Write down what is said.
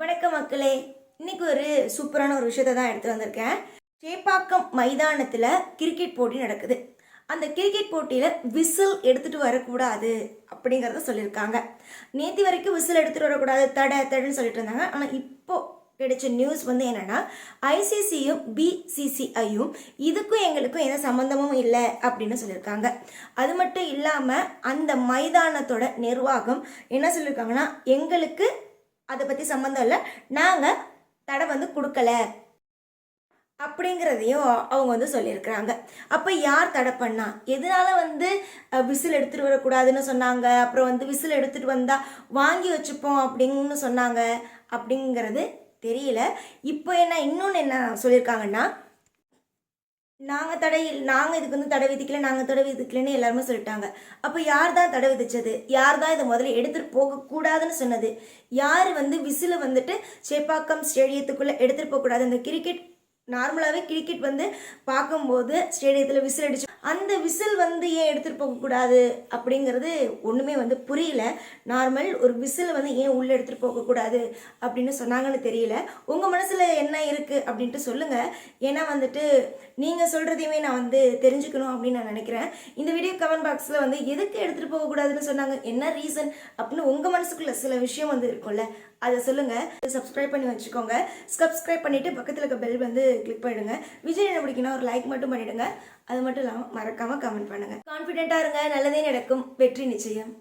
வணக்கம் மக்களே. இன்னைக்கு ஒரு சூப்பரான ஒரு விஷயத்தை தான் எடுத்து வந்திருக்கேன். சேப்பாக்கம் மைதானத்தில் கிரிக்கெட் போட்டி நடக்குது. அந்த கிரிக்கெட் போட்டியில் விசில் எடுத்துகிட்டு வரக்கூடாது அப்படிங்கிறத சொல்லியிருக்காங்க. நேற்று வரைக்கும் விசில் எடுத்துகிட்டு வரக்கூடாது தடன்னு சொல்லிட்டு இருந்தாங்க. ஆனால் இப்போ கிடைச்ச நியூஸ் என்னன்னா, ஐசிசியும் பிசிசிஐயும் இதுக்கும் எங்களுக்கும் எந்த சம்மந்தமும் இல்லை அப்படின்னு சொல்லியிருக்காங்க. அது மட்டும் இல்லாமல் அந்த மைதானத்தோட நிர்வாகம் என்ன சொல்லியிருக்காங்கன்னா, எங்களுக்கு அதை பற்றி சம்மந்தம் இல்லை, நாங்கள் தடை கொடுக்கல அப்படிங்கிறதையும் அவங்க சொல்லியிருக்கிறாங்க. அப்போ யார் தடை பண்ணா, எதனால விசில் எடுத்துகிட்டு வரக்கூடாதுன்னு சொன்னாங்க, அப்புறம் விசில் எடுத்துகிட்டு வந்தால் வாங்கி வச்சுப்போம் அப்படின்னு சொன்னாங்க அப்படிங்கிறது தெரியல. இப்போ இன்னொன்று என்ன சொல்லியிருக்காங்கன்னா, நாங்கள் இதுக்கு தடை விதிக்கல, நாங்கள் தடை விதிக்கலன்னு எல்லாருமே சொல்லிட்டாங்க. அப்போ யார் தான் தடை விதிச்சது, யார் தான் இதை முதல்ல எடுத்துகிட்டு போகக்கூடாதுன்னு சொன்னது, யார் விசில் சேப்பாக்கம் ஸ்டேடியத்துக்குள்ளே எடுத்துகிட்டு போகக்கூடாது. அந்த கிரிக்கெட் நார்மலாகவே கிரிக்கெட் பார்க்கும்போது ஸ்டேடியத்தில் விசில் அடிச்சு அந்த விசில் ஏன் எடுத்துகிட்டு போகக்கூடாது அப்படிங்கிறது ஒன்றுமே புரியல. நார்மல் ஒரு விசில் ஏன் உள்ளே எடுத்துகிட்டு போகக்கூடாது அப்படின்னு சொன்னாங்கன்னு தெரியல. உங்கள் மனசில் என்ன இருக்குது அப்படின்ட்டு சொல்லுங்கள். ஏன்னா நீங்கள் சொல்கிறதையுமே நான் தெரிஞ்சுக்கணும் அப்படின்னு நான் நினைக்கிறேன். இந்த வீடியோ கமெண்ட் பாக்ஸில் எதுக்கு எடுத்துகிட்டு போகக்கூடாதுன்னு சொன்னாங்க, என்ன ரீசன் அப்படின்னு உங்கள் மனசுக்குள்ள சில விஷயம் இருக்கும்ல, அதை சொல்லுங்கள். சப்ஸ்கிரைப் பண்ணி வச்சுக்கோங்க. சப்ஸ்கிரைப் பண்ணிவிட்டு பக்கத்தில் இருக்க பெல் கிளிக் பண்ணிடுங்க. விஜய் என்ன பிடிக்குன்னா ஒரு லைக் மட்டும் பண்ணிவிடுங்க. அது மட்டும் இல்லாமல் மறக்காமல் கமெண்ட் பண்ணுங்கள். கான்ஃபிடென்ட்டாக இருங்க, நல்லதே நடக்கும், வெற்றி நிச்சயம்.